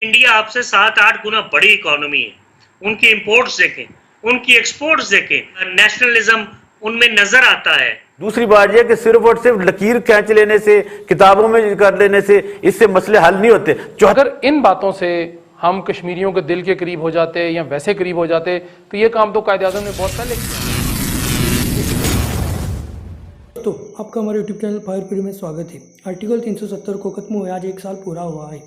India आपसे 7-8 गुना बड़ी economy है। उनकी इंपोर्ट्स देखें, उनकी एक्सपोर्ट्स देखें, नेशनलिज्म उनमें नजर आता है। दूसरी बात यह कि सिर्फ और सिर्फ लकीर खींच लेने से, किताबों में कर लेने से इससे मसले हल नहीं होते। अगर इन बातों से हम कश्मीरियों के दिल के करीब हो जाते या वैसे करीब हो जाते तो ये काम तो कायद-ए-आज़म ने बहुत पहले किया। तो आपका हमारे यूट्यूब चैनल फायर फ्री में स्वागत है। आर्टिकल 370 को खत्म हुए आज 1 साल पूरा हुआ है,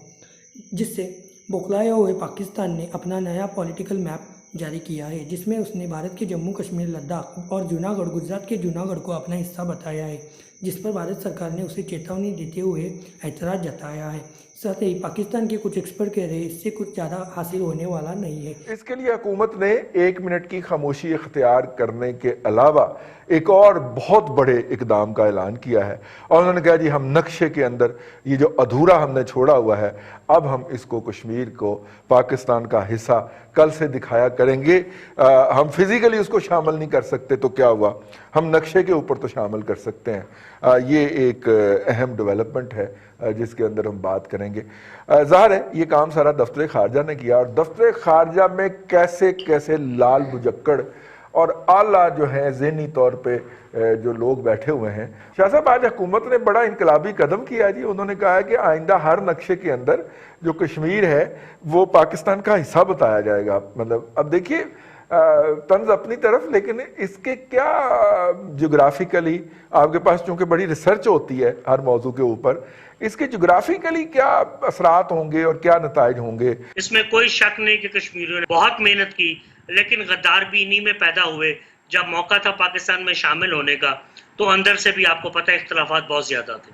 जिससे बौखलाए हुए पाकिस्तान ने अपना नया पॉलिटिकल मैप जारी किया है, जिसमें उसने भारत के जम्मू कश्मीर, लद्दाख और जूनागढ़, गुजरात के जूनागढ़ को अपना हिस्सा बताया है, जिस पर भारत सरकार ने उसे चेतावनी देते हुए ऐतराज़ जताया है। साथ ही पाकिस्तान के कुछ एक्सपर्ट कह रहे हैं इससे कुछ ज़्यादा हासिल होने वाला नहीं है। इसके लिए हुकूमत ने 1 मिनट की खामोशी इख्तियार करने के अलावा एक और बहुत बड़े इकदाम का ऐलान किया है और उन्होंने कहा जी हम नक्शे के अंदर ये जो अधूरा हमने छोड़ा हुआ है, अब हम इसको कश्मीर को पाकिस्तान का हिस्सा कल से दिखाया करेंगे। हम फिजिकली उसको शामिल नहीं कर सकते तो क्या हुआ, हम नक्शे के ऊपर तो शामिल कर सकते हैं। ये एक अहम डेवलपमेंट है जिसके अंदर हम बात करेंगे। ज़ाहिर है ये काम सारा दफ्तर खारजा ने किया और दफ्तर खारजा में कैसे कैसे लाल बुजक्कड़ और आला जो है ज़हनी तौर पे जो लोग बैठे हुए हैं। शाह साहब आज हुकूमत ने बड़ा इनकलाबी कदम किया जी। उन्होंने कहा है कि आइंदा हर नक्शे के अंदर जो कश्मीर है वो पाकिस्तान का हिस्सा बताया जाएगा। मतलब अब देखिए तंज अपनी तरफ, लेकिन इसके क्या जोग्राफिकली आपके पास चूंकि बड़ी रिसर्च होती है हर मौजू के ऊपर, इसके जोग्राफिकली क्या असरात होंगे और क्या नताइज होंगे। इसमें कोई शक नहीं कि कश्मीरियों ने बहुत मेहनत की, लेकिन गद्दार भी इन्हीं में पैदा हुए। जब मौका था पाकिस्तान में शामिल होने का तो अंदर से भी आपको पता है इख्तलाफात बहुत ज्यादा थे।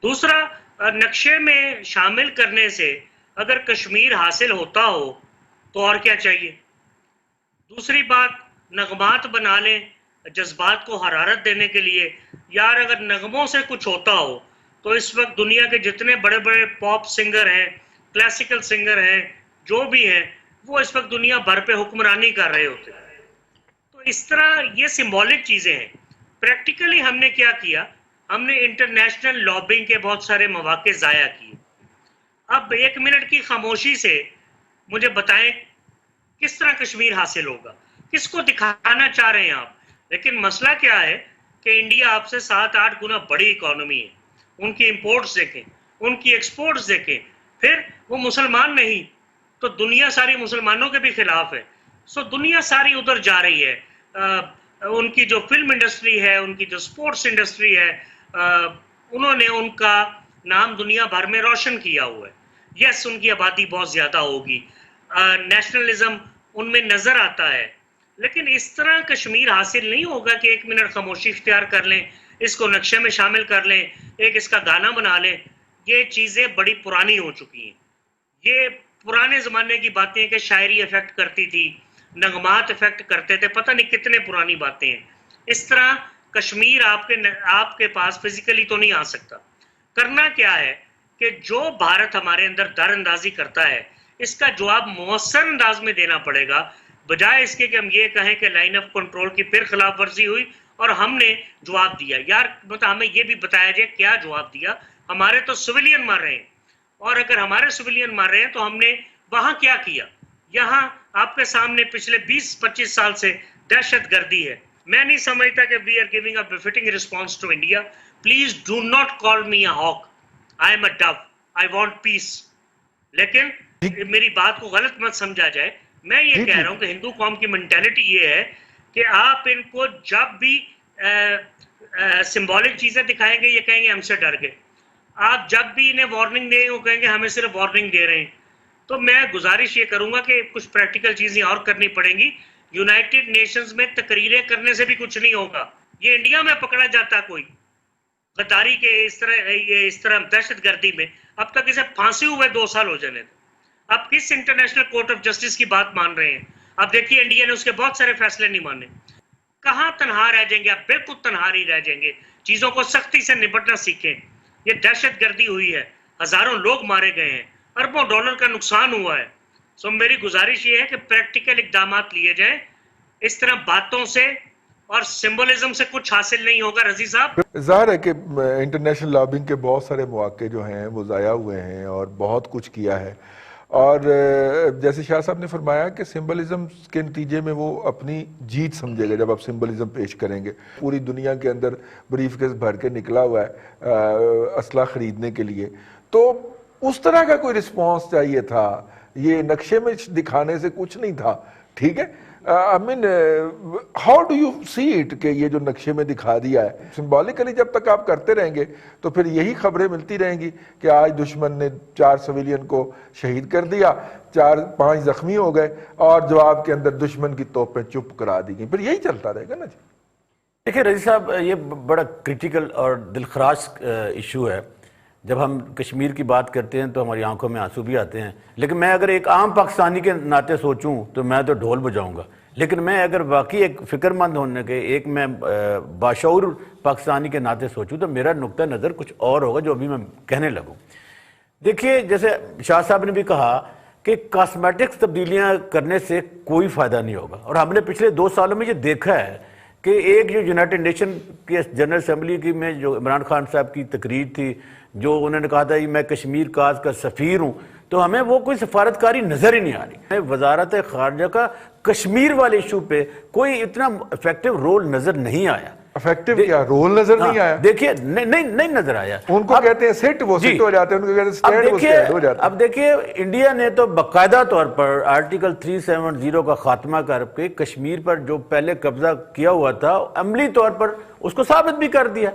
दूसरा, नक्शे में शामिल करने से अगर कश्मीर हासिल होता हो तो और क्या चाहिए। दूसरी बात, नगमात बना लें जज्बात को हरारत देने के लिए। यार अगर नगमों से कुछ होता हो तो इस वक्त दुनिया के जितने बड़े बड़े पॉप सिंगर हैं, क्लासिकल सिंगर हैं, जो भी हैं, वो इस वक्त दुनिया भर पे हुक्मरानी कर रहे होते हैं। तो इस तरह ये सिंबॉलिक चीज़ें हैं। प्रैक्टिकली हमने क्या किया, हमने इंटरनेशनल लॉबिंग के बहुत सारे मौके ज़ाया किए। अब 1 मिनट की खामोशी से मुझे बताएं किस तरह कश्मीर हासिल होगा, किसको दिखाना चाह रहे हैं आप। लेकिन मसला क्या है कि इंडिया आपसे 7-8 गुना बड़ी इकोनॉमी है। उनकी इंपोर्ट्स देखें, उनकी एक्सपोर्ट्स देखें, फिर वो मुसलमान नहीं तो दुनिया सारी मुसलमानों के भी खिलाफ है। सो दुनिया सारी उधर जा रही है। उनकी जो फिल्म इंडस्ट्री है, उनकी जो स्पोर्ट्स इंडस्ट्री है, उन्होंने उनका नाम दुनिया भर में रोशन किया हुआ है। यस, उनकी आबादी बहुत ज़्यादा होगी, नेशनलिज्म उनमें नज़र आता है, लेकिन इस तरह कश्मीर हासिल नहीं होगा कि 1 मिनट खामोशी इख्तियार कर लें, इसको नक्शे में शामिल कर लें, एक इसका गाना बना लें। ये चीज़ें बड़ी पुरानी हो चुकी हैं। ये पुराने ज़माने की बातें कि शायरी इफेक्ट करती थी, नगमात इफेक्ट करते थे, पता नहीं कितने पुरानी बातें हैं। इस तरह कश्मीर आपके पास फिजिकली तो नहीं आ सकता। करना क्या है कि जो भारत हमारे अंदर दरअंदाजी करता है इसका जवाब मौसर अंदाज में देना पड़ेगा, बजाय इसके कि हम ये कहें कि लाइन ऑफ कंट्रोल की फिर खिलाफ वर्जी हुई और हमने जवाब दिया। यार मतलब हमें ये भी बताया जाए क्या जवाब दिया। हमारे तो सिविलियन मार रहे हैं, और अगर हमारे सिविलियन मार रहे हैं तो हमने वहां क्या किया। यहाँ आपके सामने पिछले 20-25 साल से दहशत गर्दी है। मैं नहीं समझता कि we are giving a befitting response to India. Please do not call me a hawk, I am a dove, I want peace. लेकिन मेरी बात को गलत मत समझा जाए। मैं ये कह रहा हूं कि हिंदू कौम की मेंटालिटी ये है कि आप इनको जब भी सिंबॉलिक चीजें दिखाएंगे ये कहेंगे हमसे डर गए। आप जब भी इन्हें वार्निंग दें वो कहेंगे हमें सिर्फ वार्निंग दे रहे हैं। तो मैं गुजारिश ये करूंगा कि कुछ प्रैक्टिकल चीजें और करनी पड़ेंगी। यूनाइटेड नेशंस में तकरीरें करने से भी कुछ नहीं होगा। ये इंडिया में पकड़ा जाता कोई गद्दारी के इस तरह दहशतगर्दी में, अब तक इसे फांसी हुए 2 साल हो जाने थे। अब किस इंटरनेशनल कोर्ट ऑफ जस्टिस की बात मान रहे हैं। अब देखिए इंडिया ने उसके बहुत सारे फैसले नहीं माने। कहाँ तनहा रह जाएंगे आप, बिल्कुल तनहा ही रह जाएंगे। चीजों को सख्ती से निपटना सीखें। ये दहशतगर्दी हुई है, हजारों लोग मारे गए हैं, अरबों डॉलर का नुकसान हुआ है। सो मेरी गुजारिश ये है कि प्रैक्टिकल इकदाम लिए जाएं। इस तरह बातों से और सिंबलिज्म से कुछ हासिल नहीं होगा। रजी साहब, ज़ाहिर है कि इंटरनेशनल लॉबिंग के बहुत सारे मौके जो हैं वो ज़ाया हुए हैं और बहुत कुछ किया है। اور جیسے شاہ صاحب نے فرمایا کہ سمبلزم کے نتیجے میں وہ اپنی جیت سمجھے گا جب آپ سمبلزم پیش کریں گے. پوری دنیا کے اندر بریف کیس بھر کے نکلا ہوا ہے اسلحہ خریدنے کے لیے, تو اس طرح کا کوئی رسپانس چاہیے تھا, یہ نقشے میں دکھانے سے کچھ نہیں تھا. ٹھیک ہے, I mean, how do you see it کہ یہ جو نقشے میں دکھا دیا ہے, سمبولیکلی جب تک آپ کرتے رہیں گے تو پھر یہی خبریں ملتی رہیں گی کہ آج دشمن نے 4 سویلین کو شہید کر دیا, 4-5 زخمی ہو گئے, اور جواب کے اندر دشمن کی توپیں چپ کرا دی گئیں. پھر یہی چلتا رہے گا نا جی. دیکھیں رضی صاحب, یہ بڑا کریٹیکل اور دلخراش ایشو ہے. جب ہم کشمیر کی بات کرتے ہیں تو ہماری آنکھوں میں آنسو بھی آتے ہیں, لیکن میں اگر ایک عام پاکستانی کے ناطے سوچوں تو میں تو ڈھول بجاؤں گا. لیکن میں اگر واقعی ایک فکر مند ہونے کے, ایک میں باشعور پاکستانی کے ناطے سوچوں تو میرا نقطہ نظر کچھ اور ہوگا جو ابھی میں کہنے لگوں. دیکھیے, جیسے شاہ صاحب نے بھی کہا کہ کاسمیٹکس تبدیلیاں کرنے سے کوئی فائدہ نہیں ہوگا, اور ہم نے پچھلے 2 سالوں میں یہ دیکھا ہے کہ ایک جو یونائٹڈ نیشن کے جنرل اسمبلی کی میں جو عمران خان صاحب کی تقریر تھی, جو انہوں نے کہا تھا کہ میں کشمیر کاز کا سفیر ہوں, تو ہمیں وہ کوئی سفارتکاری نظر ہی نہیں آ رہی. وزارت خارجہ کا کشمیر والے ایشو پہ کوئی اتنا افیکٹو رول نظر نہیں آیا. افیکٹو کیا رول نظر نہیں آیا؟ دیکھیے نہیں نظر آیا. ان کو کہتے ہیں سٹ, وہ سٹ ہو جاتے ہیں, ان کو کہتے ہیں سٹینڈ, وہ سٹینڈ ہو جاتے ہیں. اب دیکھیے, انڈیا نے تو باقاعدہ طور پر آرٹیکل 370 کا خاتمہ کر کے کشمیر پر جو پہلے قبضہ کیا ہوا تھا عملی طور پر اس کو ثابت بھی کر دیا.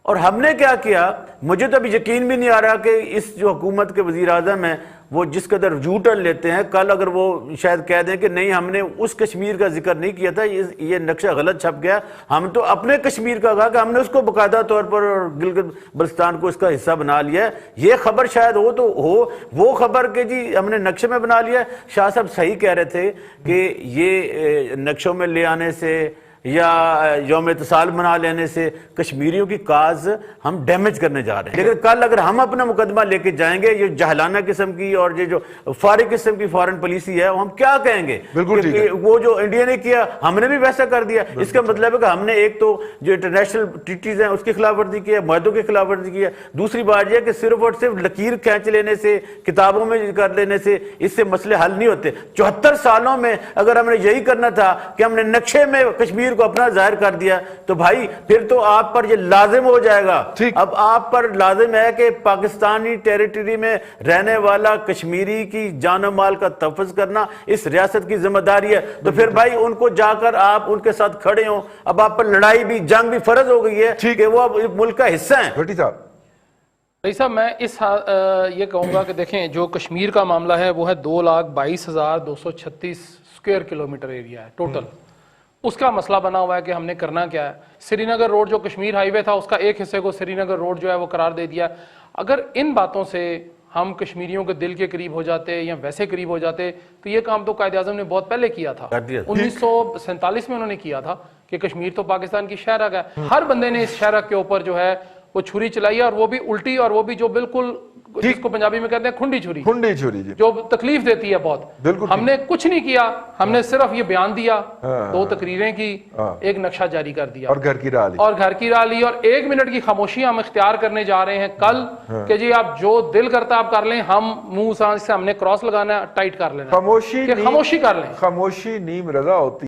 اور ہم نے کیا کیا, مجھے تو ابھی یقین بھی نہیں آ رہا کہ اس جو حکومت کے وزیر اعظم ہیں وہ جس قدر یو ٹرن لیتے ہیں, کل اگر وہ شاید کہہ دیں کہ نہیں ہم نے اس کشمیر کا ذکر نہیں کیا تھا, یہ نقشہ غلط چھپ گیا, ہم تو اپنے کشمیر کا کہا کہ ہم نے اس کو باقاعدہ طور پر اور گلگت بلتستان کو اس کا حصہ بنا لیا ہے. یہ خبر شاید ہو تو ہو, وہ خبر کہ جی ہم نے نقشے میں بنا لیا ہے. شاہ صاحب صحیح کہہ رہے تھے کہ یہ نقشوں میں لے آنے سے یا یوم اتصال بنا لینے سے کشمیریوں کی کاز ہم ڈیمیج کرنے جا رہے ہیں. لیکن کل اگر ہم اپنا مقدمہ لے کے جائیں گے, یہ جہلانہ قسم کی اور یہ جو فارغ قسم کی فارن پالیسی ہے, ہم کیا کہیں گے کہ وہ جو انڈیا نے کیا ہم نے بھی ویسا کر دیا. اس کا مطلب ہے کہ ہم نے ایک تو جو انٹرنیشنل ٹریٹیز ہیں اس کی خلاف ورزی کی ہے, معاہدوں کی خلاف ورزی کی ہے. دوسری بات یہ ہے کہ صرف اور صرف لکیر کھینچ لینے سے, کتابوں میں کر لینے سے اس سے مسئلے حل نہیں ہوتے. 74 سالوں میں اگر ہم نے یہی کرنا تھا کہ ہم نے نقشے میں کشمیر کو اپنا ظاہر کر دیا تو بھائی پھر تو آپ پر یہ لازم ہو جائے گا. اب آپ پر لازم ہے کہ پاکستانی ٹیریٹری میں رہنے والا کشمیری کی جان و مال کا تحفظ کرنا اس ریاست کی ذمہ داری ہے. تو پھر بھائی ان کو جا کر آپ ان کے ساتھ کھڑے ہوں. اب آپ پر لڑائی بھی, جنگ بھی فرض ہو گئی ہے کہ وہ اب ملک کا حصہ ہیں. بھائی صاحب, میں یہ کہوں گا کہ دیکھیں جو کشمیر کا معاملہ ہے وہ ہے 2,22,236 اسکوائر کلومیٹر ایریا ہے ٹوٹل. اس کا مسئلہ بنا ہوا ہے کہ ہم نے کرنا کیا ہے. سری نگر روڈ جو کشمیر ہائی وے تھا اس کا ایک حصے کو سری نگر روڈ جو ہے وہ قرار دے دیا. اگر ان باتوں سے ہم کشمیریوں کے دل کے قریب ہو جاتے یا ویسے قریب ہو جاتے تو یہ کام تو قائد اعظم نے بہت پہلے کیا تھا. 1947 میں انہوں نے کیا تھا کہ کشمیر تو پاکستان کی شہرک ہے. ہر بندے نے اس شہرک کے اوپر جو ہے وہ چھری چلائی ہے, اور وہ بھی الٹی, اور وہ بھی جو بالکل جس کو پنجابی میں کہتے ہیں کھنڈی چھری جو تکلیف دیتی ہے بہت. ہم نے کچھ نہیں کیا, ہم نے صرف یہ بیان دیا, 2 تقریریں کی, ایک نقشہ جاری کر دیا, اور گھر کی راہ لی, اور 1 منٹ کی خاموشی ہم اختیار کرنے جا رہے ہیں کل کہ جی آپ جو دل کرتا آپ کر لیں, ہم منہ سے ہم نے کراس لگانا ہے, ٹائٹ کر لینا, خاموشی کر لیں. خاموشی نیم رضا ہوتی